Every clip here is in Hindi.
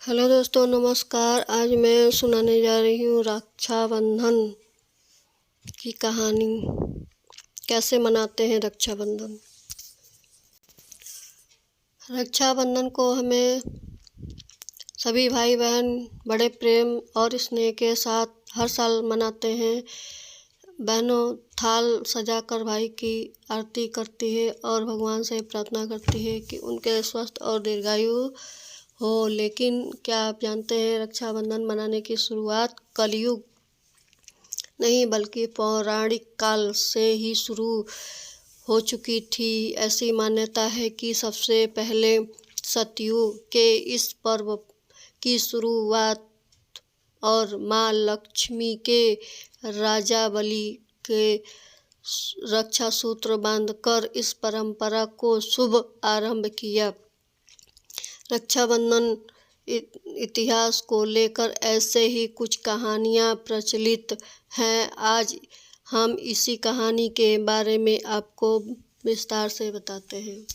हेलो दोस्तों, नमस्कार। आज मैं सुनाने जा रही हूँ रक्षाबंधन की कहानी। कैसे मनाते हैं रक्षाबंधन। रक्षाबंधन को हमें सभी भाई बहन बड़े प्रेम और स्नेह के साथ हर साल मनाते हैं। बहनों थाल सजाकर भाई की आरती करती है और भगवान से प्रार्थना करती है कि उनके स्वस्थ और दीर्घायु हो। लेकिन क्या आप जानते हैं, रक्षाबंधन मनाने की शुरुआत कलयुग नहीं बल्कि पौराणिक काल से ही शुरू हो चुकी थी। ऐसी मान्यता है कि सबसे पहले सतयुग के इस पर्व की शुरुआत और माँ लक्ष्मी के राजा बलि के रक्षा सूत्र बांधकर इस परंपरा को शुभ आरंभ किया। रक्षाबंधन इतिहास को लेकर ऐसे ही कुछ कहानियाँ प्रचलित हैं। आज हम इसी कहानी के बारे में आपको विस्तार से बताते हैं।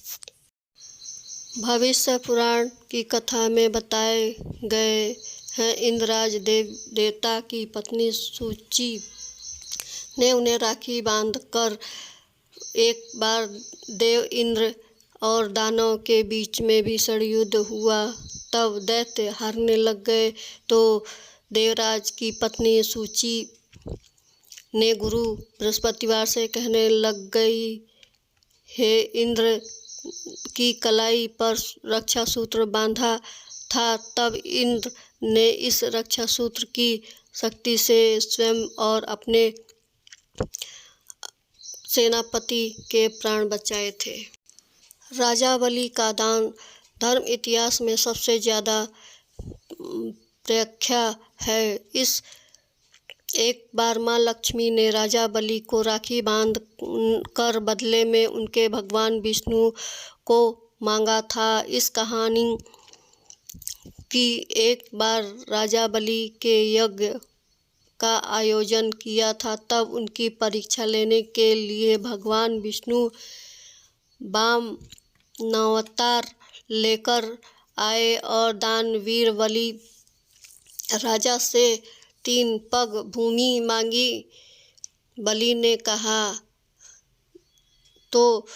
भविष्य पुराण की कथा में बताए गए हैं, इंद्रराज देवता की पत्नी सूची ने उन्हें राखी बांधकर एक बार देव इंद्र और दानव के बीच में भीषण युद्ध हुआ। तब दैत्य हारने लग गए तो देवराज की पत्नी सूची ने गुरु बृहस्पतिवार से कहने लग गई, हे इंद्र की कलाई पर रक्षा सूत्र बांधा था। तब इंद्र ने इस रक्षा सूत्र की शक्ति से स्वयं और अपने सेनापति के प्राण बचाए थे। राजा बलि का दान धर्म इतिहास में सबसे ज़्यादा प्रख्यात है। इस एक बार माँ लक्ष्मी ने राजा बलि को राखी बांध कर बदले में उनके भगवान विष्णु को मांगा था। इस कहानी की एक बार राजा बलि के यज्ञ का आयोजन किया था। तब उनकी परीक्षा लेने के लिए भगवान विष्णु वामनावतार लेकर आए और दानवीर बलि राजा से 3 पग भूमि मांगी। बलि ने कहा तो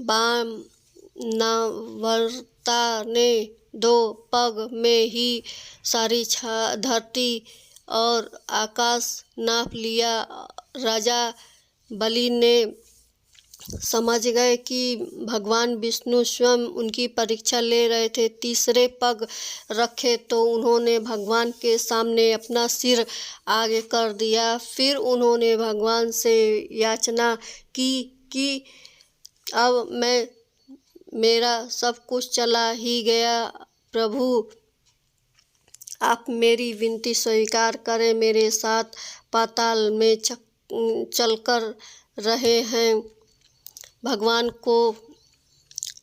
वामनावता ने 2 पग में ही सारी धरती और आकाश नाप लिया। राजा बलि ने समझ गए कि भगवान विष्णु स्वयं उनकी परीक्षा ले रहे थे। तीसरे पग रखे तो उन्होंने भगवान के सामने अपना सिर आगे कर दिया। फिर उन्होंने भगवान से याचना की कि अब मेरा सब कुछ चला ही गया, प्रभु आप मेरी विनती स्वीकार करें। मेरे साथ पाताल में चलकर रहे हैं। भगवान को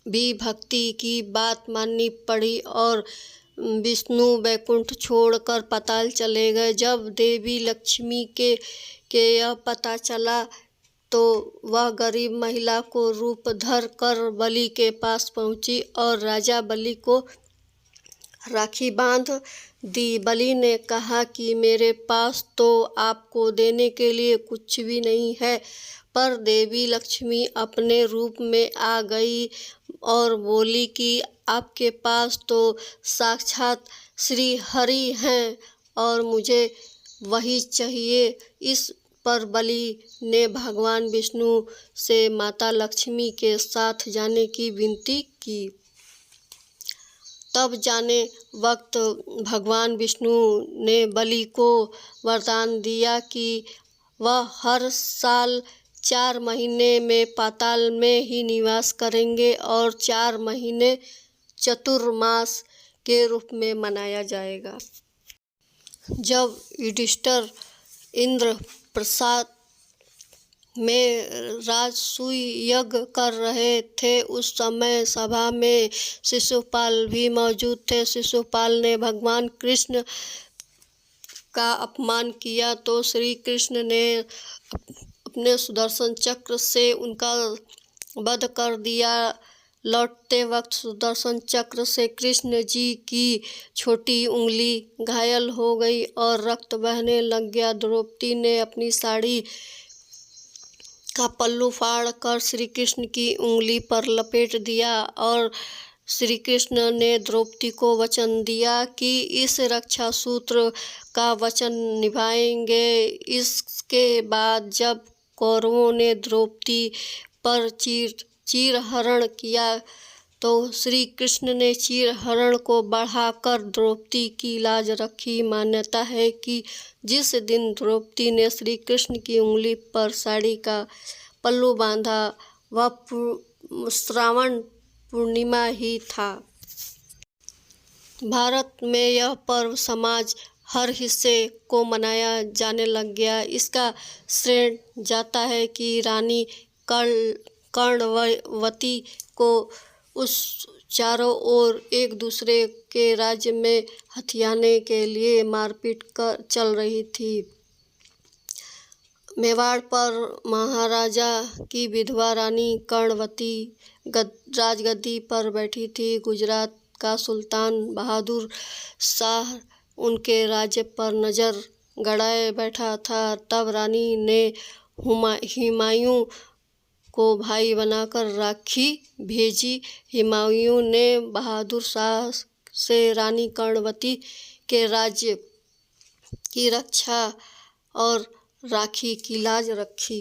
भी भक्ति की बात माननी पड़ी और विष्णु वैकुंठ छोड़कर पाताल चले गए। जब देवी लक्ष्मी के यह पता चला तो वह गरीब महिला को रूप धर कर बलि के पास पहुंची और राजा बलि को राखी बांध दी। बलि ने कहा कि मेरे पास तो आपको देने के लिए कुछ भी नहीं है, पर देवी लक्ष्मी अपने रूप में आ गई और बोली कि आपके पास तो साक्षात श्री हरि हैं और मुझे वही चाहिए। इस पर बलि ने भगवान विष्णु से माता लक्ष्मी के साथ जाने की विनती की। तब जाने वक्त भगवान विष्णु ने बलि को वरदान दिया कि वह हर साल 4 महीने में पाताल में ही निवास करेंगे और 4 महीने चतुर्मास के रूप में मनाया जाएगा। जब युधिष्ठिर इंद्र प्रसाद में राजसूय यज्ञ कर रहे थे, उस समय सभा में शिशुपाल भी मौजूद थे। शिशुपाल ने भगवान कृष्ण का अपमान किया तो श्री कृष्ण ने अपने सुदर्शन चक्र से उनका वध कर दिया। लौटते वक्त सुदर्शन चक्र से कृष्ण जी की छोटी उंगली घायल हो गई और रक्त बहने लग गया। द्रौपदी ने अपनी साड़ी का पल्लू फाड़ कर श्री कृष्ण की उंगली पर लपेट दिया और श्री कृष्ण ने द्रौपदी को वचन दिया कि इस रक्षा सूत्र का वचन निभाएंगे। इसके बाद जब कौरवों ने द्रौपदी पर चीरहरण किया तो श्री कृष्ण ने चीरहरण को बढ़ाकर द्रौपदी की लाज रखी। मान्यता है कि जिस दिन द्रौपदी ने श्री कृष्ण की उंगली पर साड़ी का पल्लू बांधा वह श्रावण पूर्णिमा ही था। भारत में यह पर्व समाज हर हिस्से को मनाया जाने लग गया। इसका श्रेय जाता है कि रानी कर्णवती को उस चारों ओर एक दूसरे के राज्य में हथियाने के लिए मारपीट चल रही थी। मेवाड़ पर महाराजा की विधवा रानी कर्णवती राजगद्दी पर बैठी थी। गुजरात का सुल्तान बहादुर शाह उनके राज्य पर नज़र गड़ाए बैठा था। तब रानी ने हुमायूं को भाई बनाकर राखी भेजी। हुमायूं ने बहादुर शाह से रानी कर्णवती के राज्य की रक्षा और राखी की लाज रखी।